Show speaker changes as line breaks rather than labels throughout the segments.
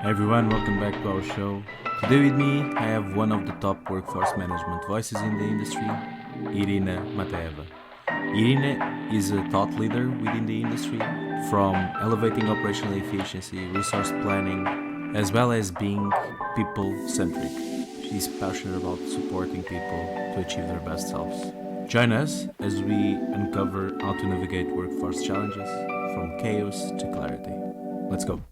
Hi everyone, welcome back to our show. Today with me, I have one of the top workforce management voices in the industry, Irina Mateeva. Irina is a thought leader within the industry, from elevating operational efficiency, resource planning, as well as being people-centric. She's passionate about supporting people to achieve their best selves. Join us as we uncover how to navigate workforce challenges from chaos to clarity. Let's go.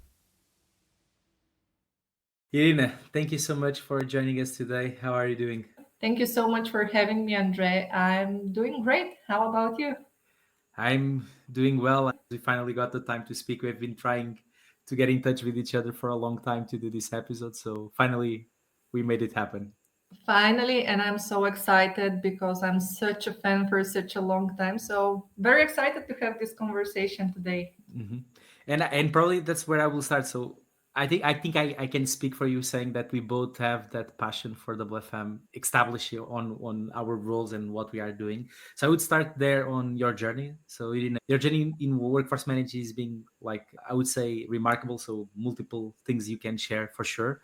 Irina, thank you so much for joining us today. How are you doing?
Thank you so much for having me, Andre. I'm doing great. How about you?
I'm doing well. We finally got the time to speak. We've been trying to get in touch with each other for a long time to do this episode. So finally, we made it happen.
Finally, and I'm so excited because I'm such a fan for such a long time. So, very excited to have this conversation today.
hmm and probably that's where I will start. So I can speak for you saying that we both have that passion for WFM, establish it on our roles and what we are doing. So I would start there on your journey. So Irina, your journey in workforce management is being, like, I would say, remarkable. So multiple things you can share for sure.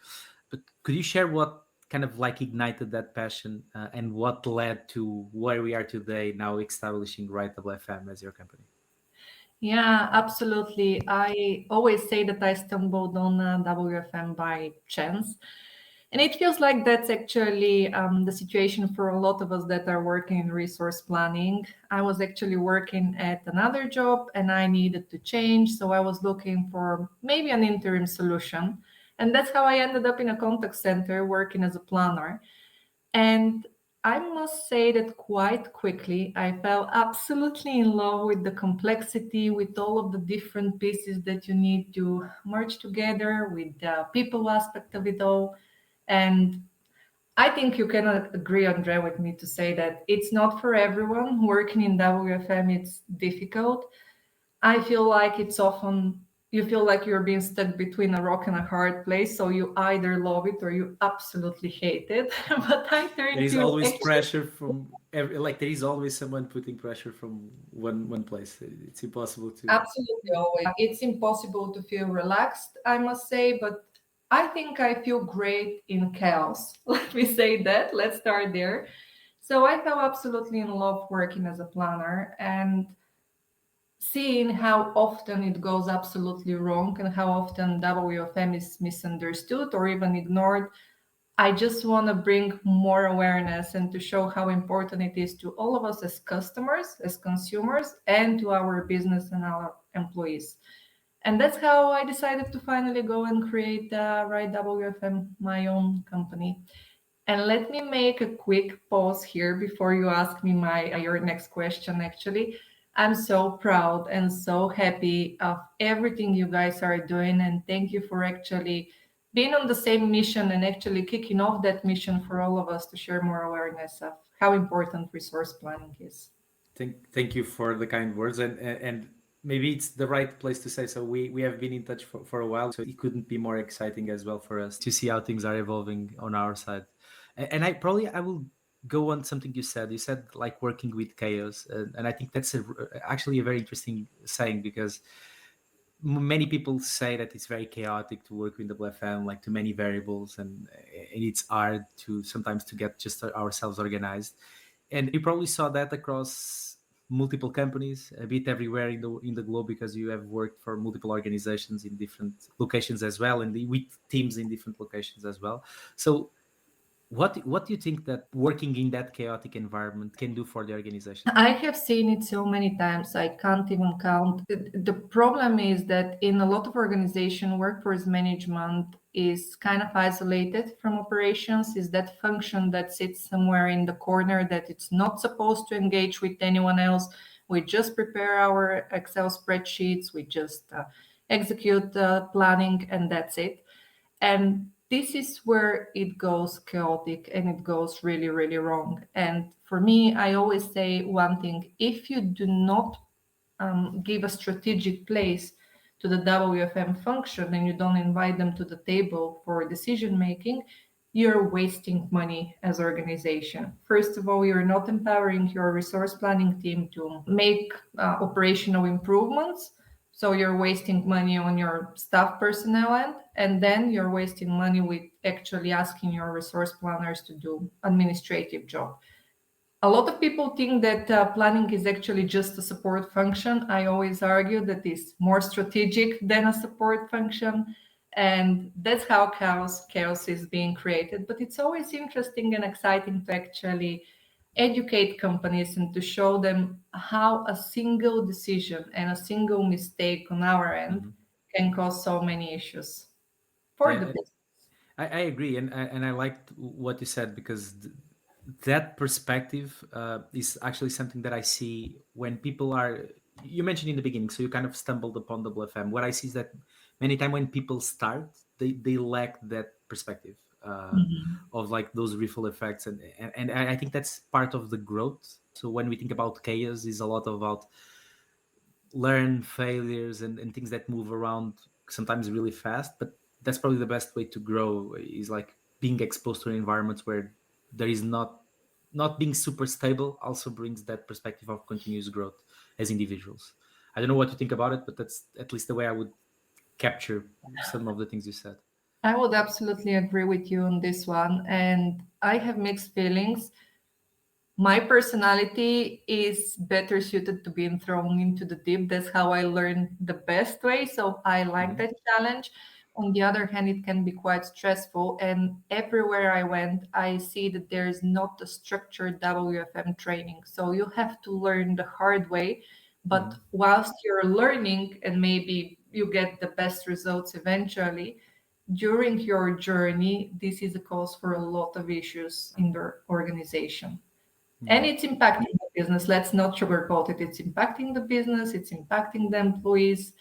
But could you share what kind of like ignited that passion and what led to where we are today, now establishing RightWFM as your company?
Yeah, absolutely. I always say that I stumbled on WFM by chance. And it feels like that's actually the situation for a lot of us that are working in resource planning. I was actually working at another job and I needed to change. So I was looking for maybe an interim solution. And that's how I ended up in a contact center working as a planner. And I must say that quite quickly, I fell absolutely in love with the complexity, with all of the different pieces that you need to merge together, with the people aspect of it all. And I think you can agree, Andre, with me to say that it's not for everyone. Working in WFM, it's difficult. I feel like it's often you feel like you're being stuck between a rock and a hard place. So you either love it or you absolutely hate it. But I
There
turned
is
to
always
actually
pressure from like there is always someone putting pressure from one place. It's impossible to.
absolutely always. It's impossible to feel relaxed, I must say, but I think I feel great in chaos. Let me say that. Let's start there. So I fell absolutely in love working as a planner and seeing how often it goes absolutely wrong and how often WFM is misunderstood or even ignored. I just want to bring more awareness and to show how important it is to all of us as customers, as consumers, and to our business and our employees. And that's how I decided to finally go and create Right WFM, my own company. And let me make a quick pause here before you ask me my your next question. Actually, I'm so proud and so happy of everything you guys are doing, and thank you for actually being on the same mission and actually kicking off that mission for all of us to share more awareness of how important resource planning is.
Thank you for the kind words, and maybe it's the right place to say so. We have been in touch for a while, so it couldn't be more exciting as well for us to see how things are evolving on our side. And I will go on something you said. You said like working with chaos, and I think that's actually a very interesting saying, because many people say that it's very chaotic to work with WFM, like too many variables, and it's hard to sometimes to get just ourselves organized. And you probably saw that across multiple companies, a bit everywhere in the globe, because you have worked for multiple organizations in different locations as well, and with teams in different locations as well. So what do you think that working in that chaotic environment can do for the organization?
I have seen it so many times, I can't even count. The problem is that in a lot of organization, workforce management is kind of isolated from operations, is that function that sits somewhere in the corner that it's not supposed to engage with anyone else. We just prepare our Excel spreadsheets, we just execute planning, and that's it. And this is where it goes chaotic and it goes really, really wrong. And for me, I always say one thing: if you do not give a strategic place to the WFM function and you don't invite them to the table for decision making, you're wasting money as organization. First of all, you're not empowering your resource planning team to make operational improvements. So you're wasting money on your staff personnel end, and then you're wasting money with actually asking your resource planners to do administrative job. A lot of people think that planning is actually just a support function. I always argue that it's more strategic than a support function. And that's how chaos is being created. But it's always interesting and exciting to actually educate companies and to show them how a single decision and a single mistake on our end
Mhm.
can cause so many issues for the
Yeah,
business.
I agree, and I liked what you said because that perspective is actually something that I see when people are. You mentioned in the beginning, so you kind of stumbled upon the FM. What I see is that many time when people start, they lack that perspective of like those ripple effects, and I think that's part of the growth. So when we think about chaos, is a lot about learn failures and things that move around sometimes really fast, but that's probably the best way to grow is like being exposed to environments where there is not being super stable also brings that perspective of continuous growth as individuals. I don't know what you think about it, but that's at least the way I would capture some of the things you said.
I would absolutely agree with you on this one. And I have mixed feelings. My personality is better suited to being thrown into the deep. That's how I learn the best way. So I like
Hmm.
that challenge. On the other hand, it can be quite stressful. And everywhere I went, I see that there is not a structured WFM training. So you have to learn the hard way. But
Hmm.
whilst you're learning and maybe you get the best results eventually, during your journey, this is a cause for a lot of issues in the organization. And
Yeah.
it's impacting the business. Let's not sugarcoat it. It's impacting the business, it's impacting the employees.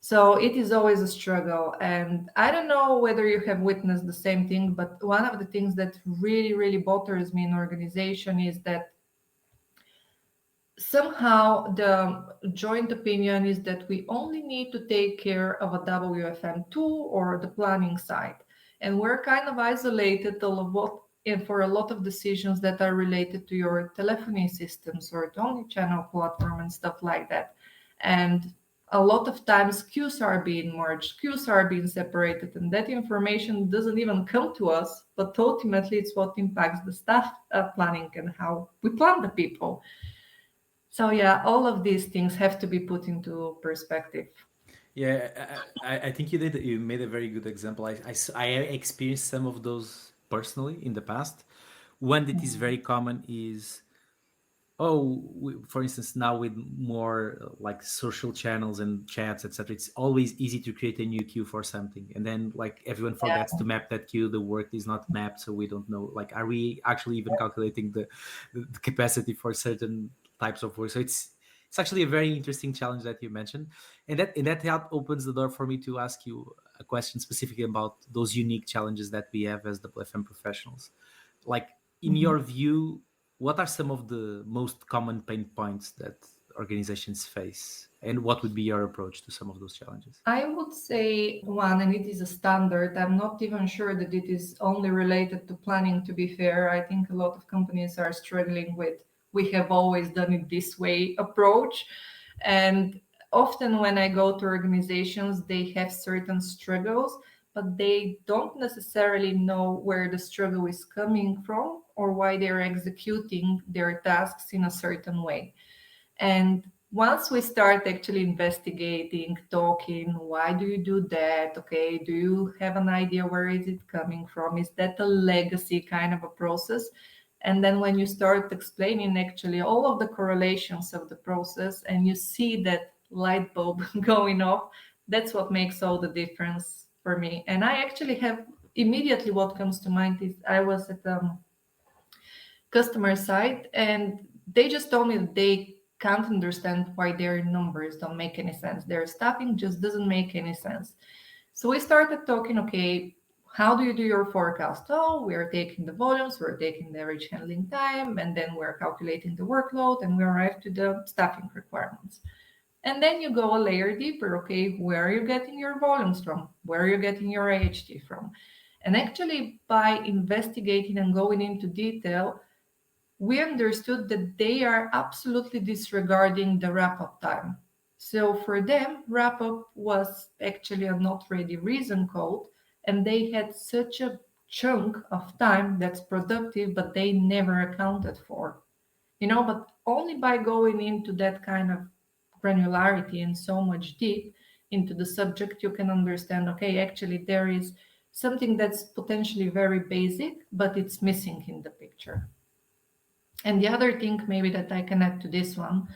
So it is always a struggle. And I don't know whether you have witnessed the same thing, but one of the things that really, really bothers me in organization is that somehow the joint opinion is that we only need to take care of a WFM2 or the planning side. And we're kind of isolated a lot and for a lot of decisions that are related to your telephony systems or the omni-channel platform and stuff like that. And a lot of times queues are being merged, queues are being separated, and that information doesn't even come to us, but ultimately it's what impacts the staff planning and how we plan the people. So yeah, all of these things have to be put into perspective.
Yeah, I think you did. You made a very good example. I experienced some of those personally in the past. One that is very common is, oh, for instance, now with more like social channels and chats, etc., it's always easy to create a new queue for something, and then like everyone forgets to map that queue. The work is not mapped, so we don't know. Like, are we actually even calculating the capacity for certain types of work? So it's actually a very interesting challenge that you mentioned, and that help opens the door for me to ask you a question specifically about those unique challenges that we have as the FM professionals. Like, in
Mhm.
your view, what are some of the most common pain points that organizations face, and what would be your approach to some of those challenges?
I would say one, and it is a standard. I'm not even sure that it is only related to planning, to be fair. I think a lot of companies are struggling with we have always done it this way approach. And often when I go to organizations, they have certain struggles, but they don't necessarily know where the struggle is coming from or why they're executing their tasks in a certain way. And once we start actually investigating, talking, why do you do that? Okay, do you have an idea where is it coming from? Is that a legacy kind of a process? And then when you start explaining actually all of the correlations of the process and you see that light bulb going off, that's what makes all the difference for me. And I actually have immediately what comes to mind is I was at customer side and they just told me that they can't understand why their numbers don't make any sense, their staffing just doesn't make any sense. So we started talking, okay, how do you do your forecast? Oh, we're taking the volumes, we're taking the average handling time, and then we're calculating the workload and we arrive to the staffing requirements. And then you go a layer deeper. Okay, where are you getting your volumes from? Where are you getting your AHT from? And actually, by investigating and going into detail, we understood that they are absolutely disregarding the wrap up time. So for them, wrap up was actually a not ready reason code, and they had such a chunk of time that's productive, but they never accounted for. But only by going into that kind of granularity and so much deep into the subject, you can understand, okay, actually, there is something that's potentially very basic, but it's missing in the picture. And the other thing, maybe that I can add to this one,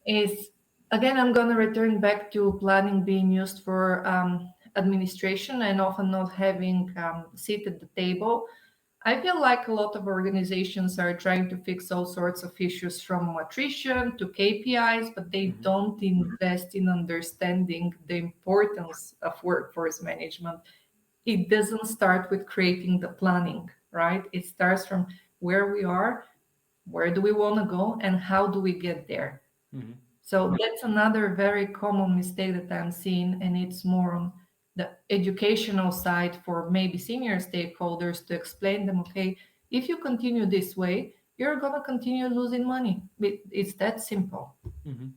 is again, I'm going to return back to planning being used for administration and often not having seat at the table. I feel like a lot of organizations are trying to fix all sorts of issues from attrition to KPIs, but they
Hmm.
don't invest in understanding the importance of workforce management. It doesn't start with creating the planning, right? It starts from where we are, where do we want to go, and how do we get there.
Hmm.
So that's another very common mistake that I'm seeing, and it's more on the educational side for maybe senior stakeholders to explain them, okay, if you continue this way, you're going to continue losing money. It's that simple.
Hmm.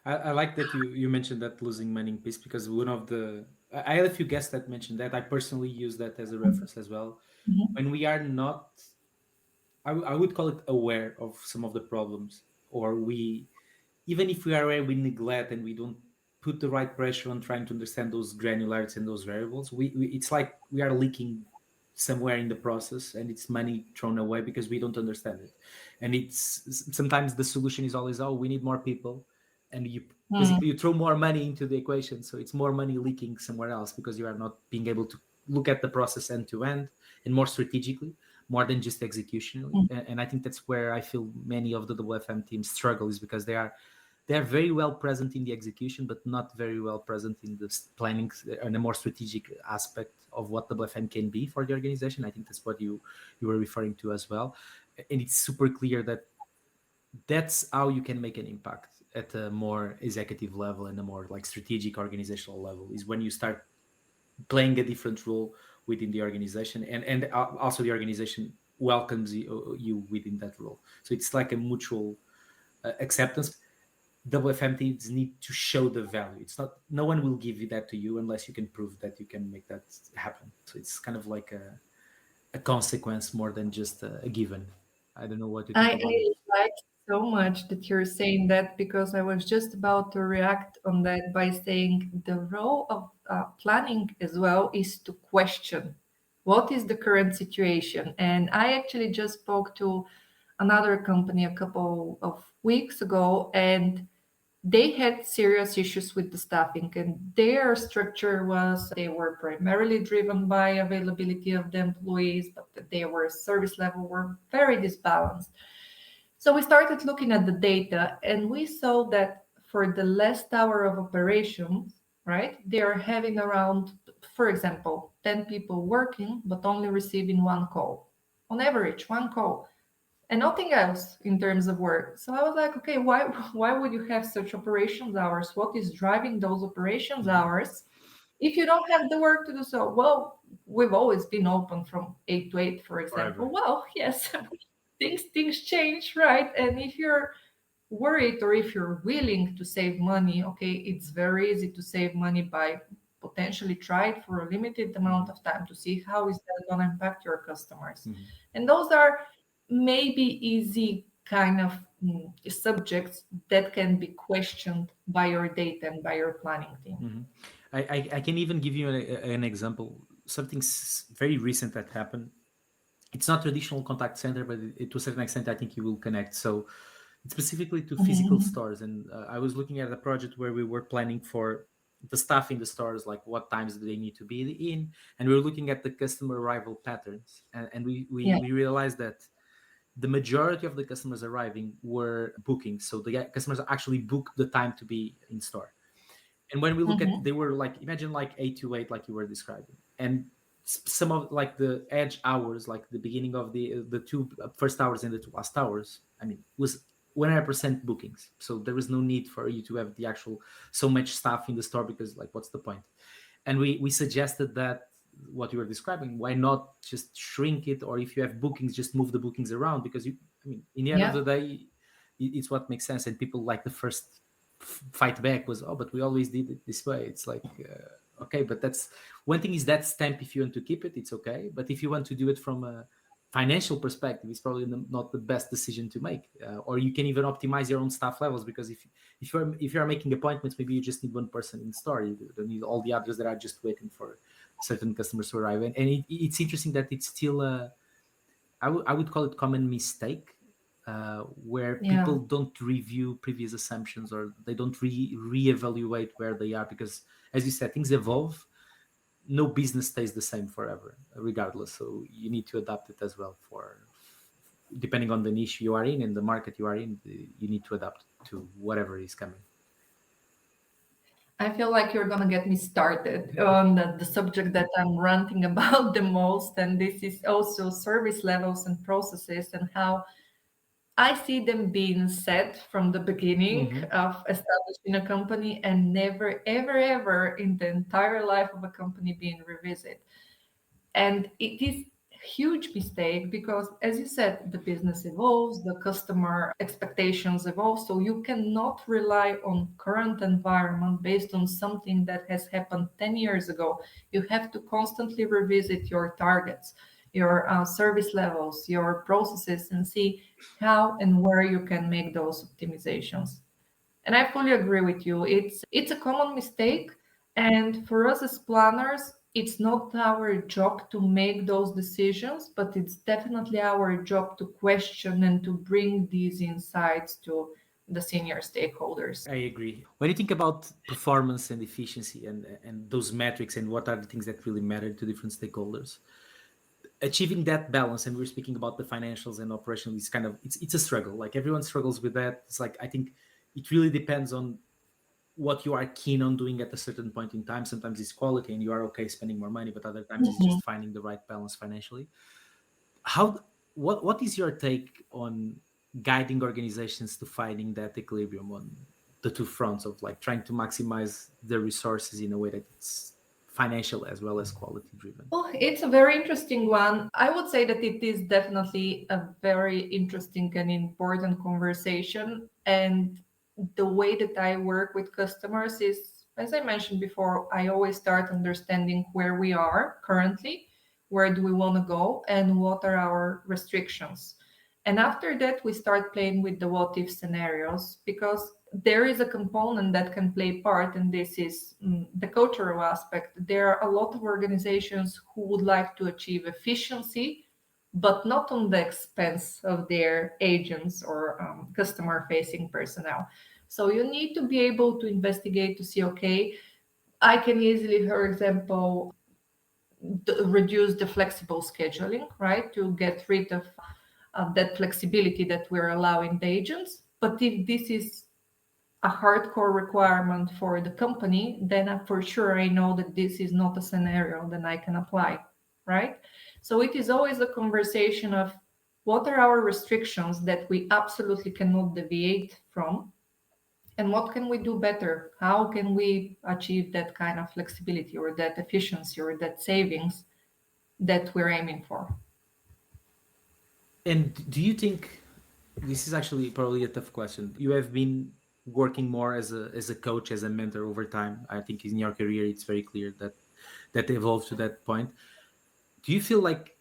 I like that you mentioned that losing money piece, because one of the I had a few guests that mentioned that. I personally use that as a reference as well.
Mhm.
When we are not, I would call it, aware of some of the problems, or we, even if we are aware, we neglect and we don't put the right pressure on trying to understand those granularities and those variables. It's like we are leaking somewhere in the process, and it's money thrown away because we don't understand it. And it's sometimes the solution is always, oh, we need more people, and you
Mm.
basically you throw more money into the equation, so it's more money leaking somewhere else because you are not being able to look at the process end to end and more strategically, more than just executionally.
Mm.
And I think that's where I feel many of the WFM teams struggle, is because they are very well present in the execution, but not very well present in the planning and a more strategic aspect of what WFM can be for the organization. I think that's what you were referring to as well, and it's super clear that that's how you can make an impact at a more executive level and a more like strategic organizational level, is when you start playing a different role within the organization, and also the organization welcomes you within that role. So it's like a mutual acceptance. WFM teams need to show the value. It's not, no one will give you that to you unless you can prove that you can make that happen. So it's kind of like a consequence more than just a given. I don't know what you think about it.
I like so much that you're saying that, because I was just about to react on that by saying the role of planning as well is to question what is the current situation. And I actually just spoke to another company a couple of weeks ago, and they had serious issues with the staffing, and their structure was they were primarily driven by availability of the employees, but that their service level were very disbalanced. So we started looking at the data, and we saw that for the last hour of operations, right, they are having around, for example, 10 people working but only receiving one call, on average one call, and nothing else in terms of work. So I was like, okay, why would you have such operations hours? What is driving those operations
Mhm.
hours if you don't have the work to do so? Well, we've always been open from 8 to 8, for example.
Forever.
Well, yes, things change, right? And if you're worried or if you're willing to save money, okay, it's very easy to save money by potentially try it for a limited amount
Mhm.
of time to see how is that going to impact your customers.
Mhm.
And those are maybe easy kind of subjects that can be questioned by your data and by your planning team.
Mhm. I can even give you an example, something very recent that happened. It's not traditional contact center, but to a certain extent, I think you will connect. So it's specifically to physical
Mhm.
stores. And I was looking at a project where we were planning for the staff in the stores, like what times do they need to be in. And we were looking at the customer arrival patterns. And
Yeah.
we realized that the majority of the customers arriving were bookings. So the customers actually booked the time to be in store. And when we look at,
Mhm.
they were like, imagine like 8 to 8, like you were describing. And some of like the edge hours, like the beginning of the two first hours and the two last hours, I mean, was 100% bookings. So there was no need for you to have the actual so much staff in the store, because like, what's the point? And we suggested that what you were describing, why not just shrink it, or if you have bookings, just move the bookings around, because you, I mean, in the end of
Yeah.
the day, it's what makes sense, and people like the first fight back was, oh, but we always did it this way. It's like, okay, but that's one thing is that stamp. If you want to keep it, it's okay. But if you want to do it from a financial perspective, it's probably not the best decision to make. Or you can even optimize your own staff levels, because if you're making appointments, maybe you just need one person in the store. You don't need all the others that are just waiting for certain customers to arrive. And it's interesting that it's still I would call it common mistake, where
Yeah.
people don't review previous assumptions, or they don't reevaluate where they are, because, as you said, things evolve. No business stays the same forever, regardless. So you need to adapt it as well, for depending on the niche you are in and the market you are in. You need to adapt to whatever is coming.
I feel like you're gonna get me started on the subject that I'm ranting about the most, and this is also service levels and processes and how I see them being set from the beginning
Hmm.
of establishing a company and never, ever, ever in the entire life of a company being revisited. And it is a huge mistake because, as you said, the business evolves, the customer expectations evolve. So you cannot rely on current environment based on something that has happened 10 years ago. You have to constantly revisit your targets, your service levels, your processes, and see how and where you can make those optimizations. And I fully agree with you. It's a common mistake, and for us as planners, it's not our job to make those decisions, but it's definitely our job to question and to bring these insights to the senior stakeholders.
I agree. When you think about performance and efficiency, and those metrics, and what are the things that really matter to different stakeholders, achieving that balance, and we're speaking about the financials and operational, is kind of, it's a struggle. Like, everyone struggles with that. It's like, I think it really depends on what you are keen on doing at a certain point in time. Sometimes it's quality and you are okay spending more money, but other times it's
Mhm.
just finding the right balance financially. How what is your take on guiding organizations to finding that equilibrium on the two fronts of, like, trying to maximize the resources in a way that it's financial as well as quality driven?
Well, it's a very interesting one. I would say that it is definitely a very interesting and important conversation. And the way that I work with customers is, as I mentioned before, I always start understanding where we are currently, where do we want to go, and what are our restrictions. And after that, we start playing with the what if scenarios because there is a component that can play part, and this is the cultural aspect. There are a lot of organizations who would like to achieve efficiency, but not on the expense of their agents or customer facing personnel. So you need to be able to investigate to see, okay, I can easily, for example, reduce the flexible scheduling, right, to get rid of that flexibility that we're allowing the agents. But if this is a hardcore requirement for the company, then for sure I know that this is not a scenario that I can apply, right? So it is always a conversation of what are our restrictions that we absolutely cannot deviate from, and what can we do better? How can we achieve that kind of flexibility or that efficiency or that savings that we're aiming for?
And do you think, this is actually probably a tough question, you have been working more as a coach, as a mentor over time? I think in your career it's very clear that evolved to that point. Do you feel like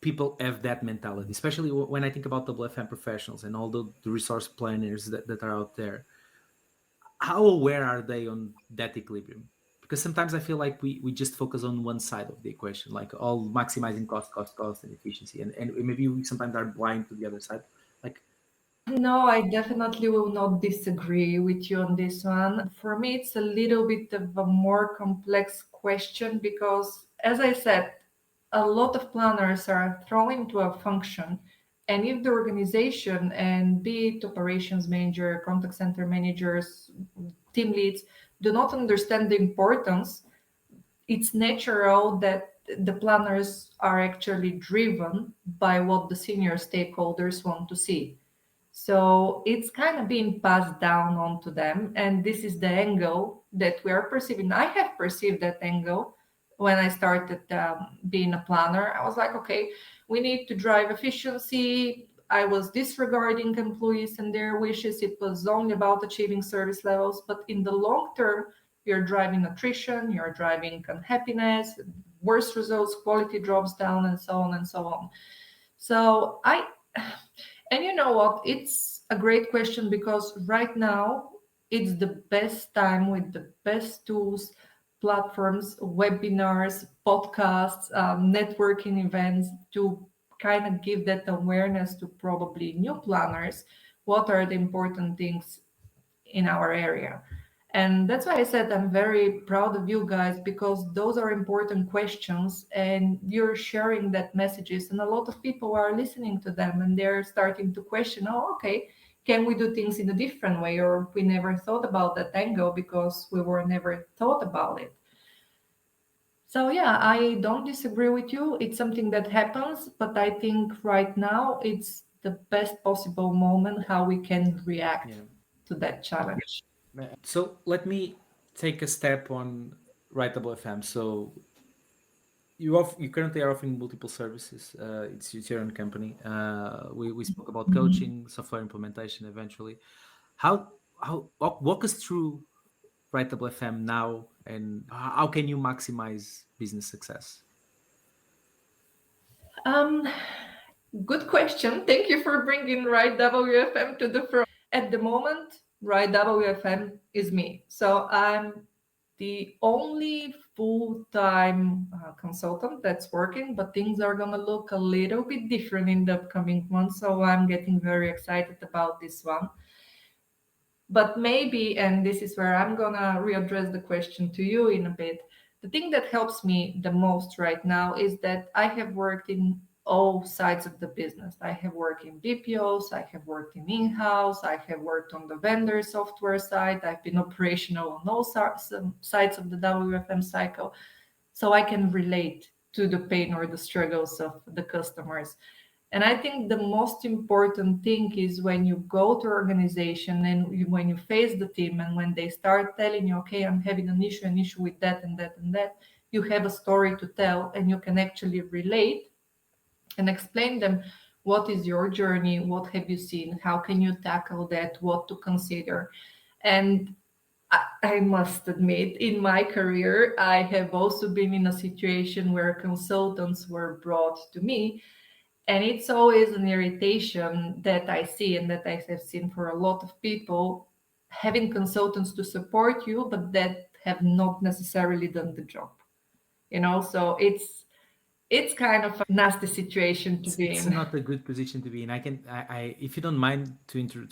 people have that mentality, especially when I think about WFM professionals and all the resource planners that are out there? How aware are they on that equilibrium? Because sometimes I feel like we just focus on one side of the equation, like all maximizing cost, and efficiency, and maybe we sometimes are blind to the other side. Like,
No, I definitely will not disagree with you on this one. For me, it's a little bit of a more complex question because, as I said, a lot of planners are thrown into a function. And if the organization, and be it operations manager, contact center managers, team leads, do not understand the importance, it's natural that the planners are actually driven by what the senior stakeholders want to see. So it's kind of being passed down onto them. And this is the angle that we are perceiving. I have perceived that angle when I started being a planner. I was like, okay, we need to drive efficiency. I was disregarding employees and their wishes. It was only about achieving service levels. But in the long term, you're driving attrition, you're driving unhappiness, worse results, quality drops down, and so on and so on. So and you know what? It's a great question because right now it's the best time with the best tools, platforms, webinars, podcasts, networking events to kind of give that awareness to probably new planners. What are the important things in our area? And that's why I said I'm very proud of you guys because those are important questions and you're sharing that messages and a lot of people are listening to them and they're starting to question, oh, okay, can we do things in a different way? Or we never thought about that angle because we were never thought about it. So yeah, I don't disagree with you. It's something that happens, but I think right now it's the best possible moment how we can react
Yeah.
to that challenge.
So let me take a step on RightWFM. So you currently are offering multiple services. It's your own company. We spoke about coaching, software implementation eventually. Walk us through RightWFM now, and how can you maximize business success?
Um, Good question. Thank you for bringing Right WFM to the front. At the moment, Right WFM is me. So I'm the only full-time consultant that's working, but things are going to look a little bit different in the upcoming months. So I'm getting very excited about this one. But maybe, and this is where I'm going to readdress the question to you in a bit. The thing that helps me the most right now is that I have worked in all sides of the business. I have worked in BPOs, I have worked in-house, I have worked on the vendor software side, I've been operational on all sides of the WFM cycle. So I can relate to the pain or the struggles of the customers. And I think the most important thing is when you go to organization and when you face the team and when they start telling you, okay, I'm having an issue with that and that and that, you have a story to tell and you can actually relate and explain them what is your journey, what have you seen, how can you tackle that, what to consider. And I must admit, in my career, I have also been in a situation where consultants were brought to me and it's always an irritation that I see and that I have seen for a lot of people having consultants to support you, but that have not necessarily done the job. So it's kind of a nasty situation to be
It's
in.
not a good position to be in. If you don't mind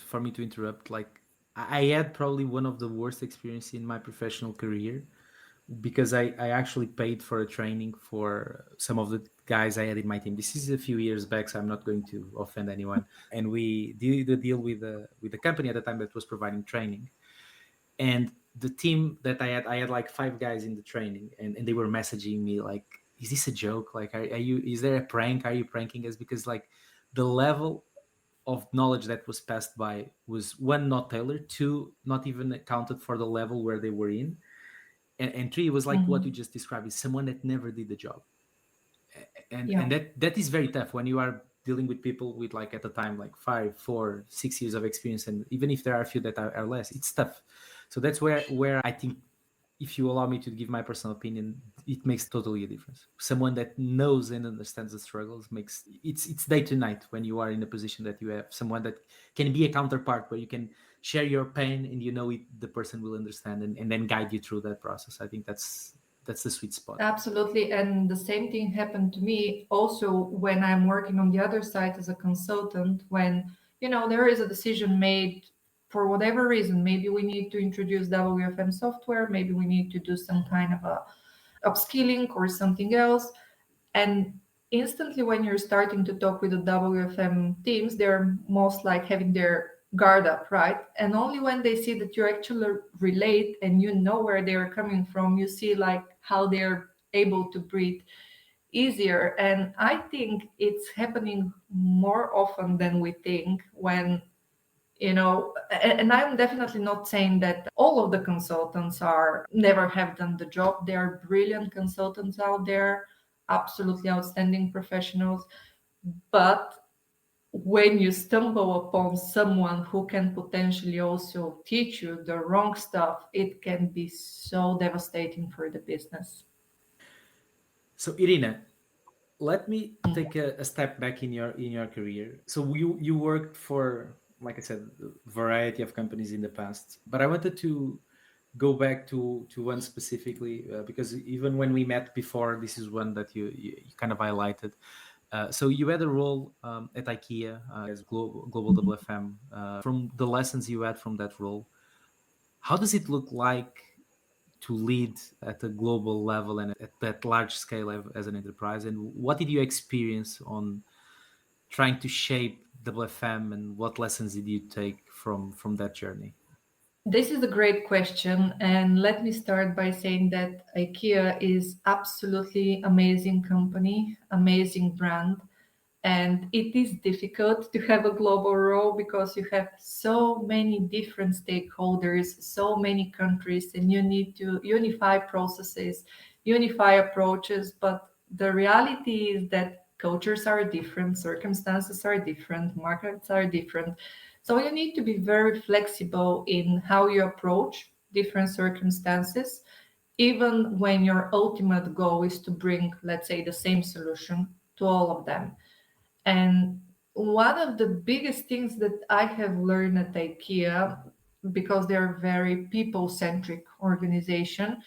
for me to interrupt, like I had probably one of the worst experiences in my professional career because I actually paid for a training for some of the guys I had in my team. This is a few years back, so I'm not going to offend anyone. And we did a deal with the company at the time that was providing training. And the team that I had like five guys in the training, and they were messaging me like, "Is this a joke? Like, are you? Is there a prank? Are you pranking us?" Because like the level of knowledge that was passed by was one, not tailored, two, not even accounted for the level where they were in, and three was like what you
Mhm.
just described is someone that never did the job.
Yeah,
And that is very tough when you are dealing with people with like at the time like 5, 4, 6 years of experience, and even if there are a few that are less, it's tough. So that's where I think, if you allow me to give my personal opinion, it makes totally a difference. Someone that knows and understands the struggles makes it's day to night when you are in a position that you have someone that can be a counterpart where you can share your pain and the person will understand and then guide you through that process. I think that's the sweet spot.
absolutely. And the same thing happened to me also when I'm working on the other side as a consultant, when, there is a decision made for whatever reason. Maybe we need to introduce WFM software, maybe we need to do some kind of a upskilling or something else. And instantly, when you're starting to talk with the WFM teams, they're most like having their guard up, right? And only when they see that you actually relate and you know where they're coming from, you see like how they're able to breathe easier. And I think it's happening more often than we think when and I'm definitely not saying that all of the consultants are never have done the job. There are brilliant consultants out there, absolutely outstanding professionals, but when you stumble upon someone who can potentially also teach you the wrong stuff, it can be so devastating for the business.
So Irina, let me take a step back in your career. So you worked for, like I said, a variety of companies in the past, but I wanted to go back to one specifically, because even when we met before, this is one that you kind of highlighted. So you had a role at IKEA as global WFM. From the lessons you had from that role, how does it look like to lead at a global level and at that large scale as an enterprise? And what did you experience on trying to shape WFM, and what lessons did you take from that journey?
This is a great question, and let me start by saying that IKEA is absolutely amazing company, amazing brand, and it is difficult to have a global role because you have so many different stakeholders, so many countries, and you need to unify processes, unify approaches. But the reality is that cultures are different, circumstances are different, markets are different. So you need to be very flexible in how you approach different circumstances, even when your ultimate goal is to bring, let's say, the same solution to all of them. And one of the biggest things that I have learned at IKEA, because they're a very people-centric organization,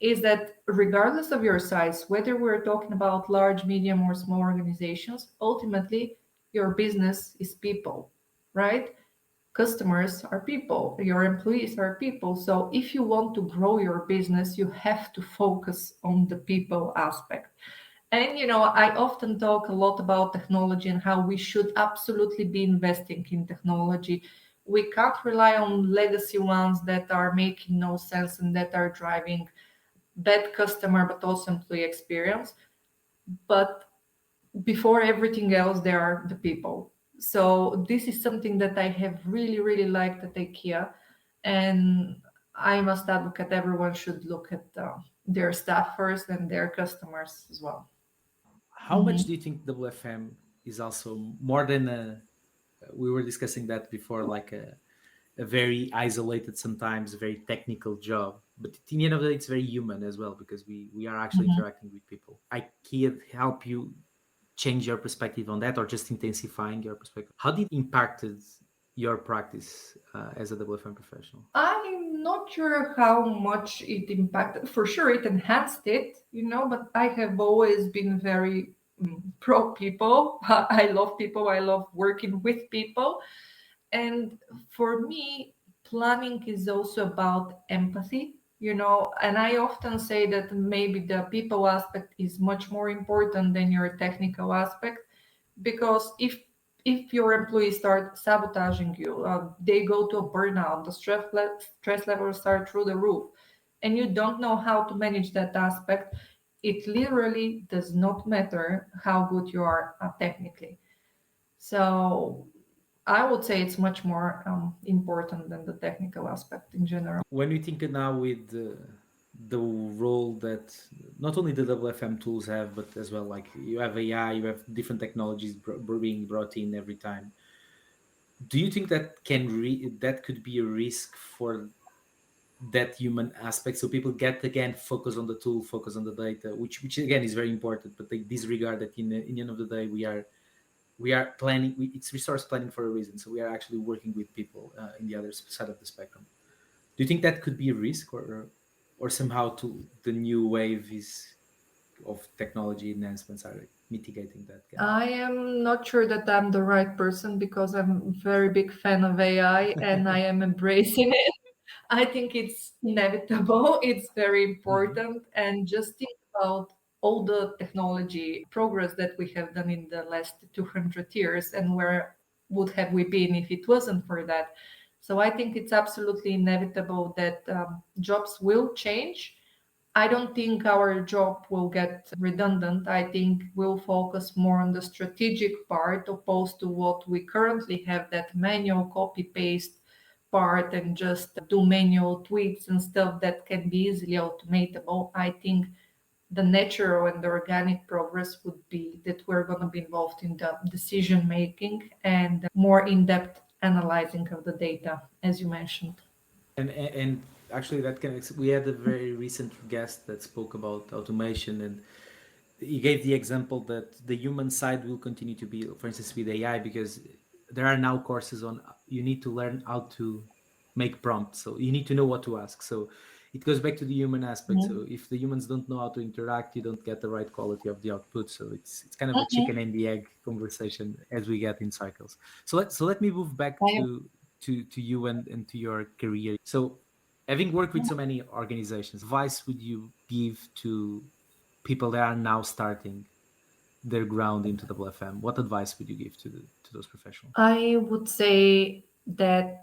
is that regardless of your size, whether we're talking about large, medium, or small organizations, ultimately your business is people, right? Customers are people, your employees are people. So if you want to grow your business, you have to focus on the people aspect. And I often talk a lot about technology and how we should absolutely be investing in technology. We can't rely on legacy ones that are making no sense and that are driving bad customer but also employee experience. But before everything else, there are the people. So this is something that I have really, really liked at IKEA, and I must advocate everyone should look at their staff first and their customers as well.
How much
Mhm.
do you think WFM is also more than a, we were discussing that before, like a very isolated, sometimes very technical job, but at the end of the day it's very human as well, because we are actually
Mhm.
interacting with people. I can't help you change your perspective on that, or just intensifying your perspective. How did it impacted your practice as a WFM professional?
I'm not sure how much it impacted. For sure, it enhanced it, but I have always been very pro people. I love people. I love working with people. And for me, planning is also about empathy, and I often say that maybe the people aspect is much more important than your technical aspect, because if your employees start sabotaging you, they go to a burnout, the stress levels start through the roof, and you don't know how to manage that aspect, it literally does not matter how good you are technically. So I would say it's much more important than the technical aspect in general.
When we think now with the role that not only the WFM tools have, but as well, like you have AI, you have different technologies being brought in every time. Do you think that that could be a risk for that human aspect? So people get again focus on the tool, focus on the data, which again is very important, but they disregard that in the end of the day we are planning. It's resource planning for a reason. So we are actually working with people in the other side of the spectrum. Do you think that could be a risk, or somehow to the new wave is of technology enhancements are mitigating that gap?
I am not sure that I'm the right person because I'm a very big fan of AI and I am embracing it. I think it's inevitable, it's very
Mhm.
important. And just think about all the technology progress that we have done in the last 200 years, and where would have we been if it wasn't for that? So I think it's absolutely inevitable that jobs will change. I don't think our job will get redundant. I think we'll focus more on the strategic part opposed to what we currently have, that manual copy paste part and just do manual tweaks and stuff that can be easily automatable. I think the natural and the organic progress would be that we're going to be involved in the decision making and more in-depth analyzing of the data, as you mentioned.
And actually, that connects. We had a very recent guest that spoke about automation, and he gave the example that the human side will continue to be, for instance, with AI, because there are now courses on you need to learn how to make prompts, so you need to know what to ask. So it goes back to the human aspect. So
Mhm.
if the humans don't know how to interact, you don't get the right quality of the output. So it's kind of a chicken
Mhm.
and the egg conversation as we get in cycles. So let me move back
I-
to you and to your career. So having worked with so many organizations, advice would you give to people that are now starting their ground into WFM? What advice would you give to those professionals?
I would say that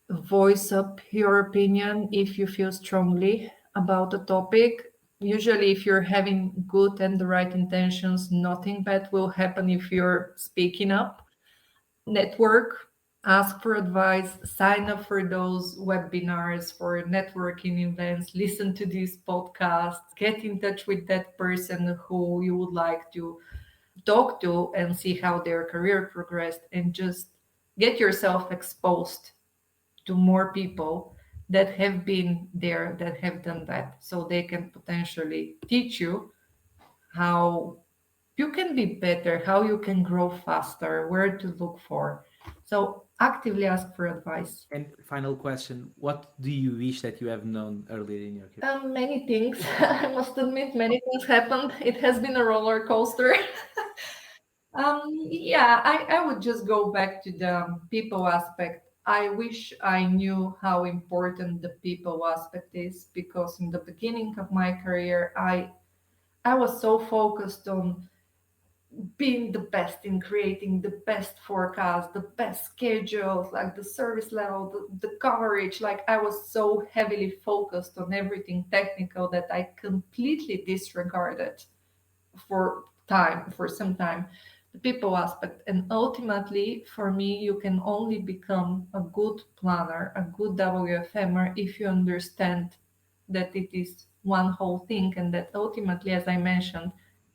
voice up your opinion if you feel strongly about the topic. Usually, if you're having good and the right intentions, nothing bad will happen if you're speaking up. Network, ask for advice, sign up for those webinars, for networking events, listen to these podcasts, get in touch with that person who you would like to talk to and see how their career progressed, and just get yourself exposed to more people that have been there, that have done that, so they can potentially teach you how you can be better, how you can grow faster, where to look for. So actively ask for advice.
And final question: what do you wish that you have known earlier in your career?
Many things. I must admit, many things happened. It has been a roller coaster. Yeah, I would just go back to the people aspect. I wish I knew how important the people aspect is, because in the beginning of my career, I was so focused on being the best in creating the best forecast, the best schedules, like the service level, the coverage. Like I was so heavily focused on everything technical that I completely disregarded for some time the people aspect. And ultimately, for me, you can only become a good planner, a good WFMer, if you understand that it is one whole thing, and that ultimately, as I mentioned,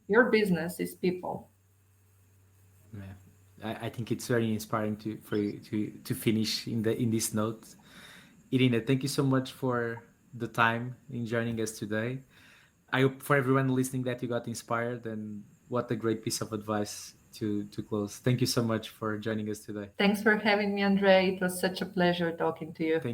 your business is people.
Yeah. I think it's very inspiring for you to finish in this note. Irina, thank you so much for the time in joining us today. I hope for everyone listening that you got inspired, and what a great piece of advice to close. Thank you so much for joining us today.
Thanks for having me, Andre. It was such a pleasure talking to you.
Thank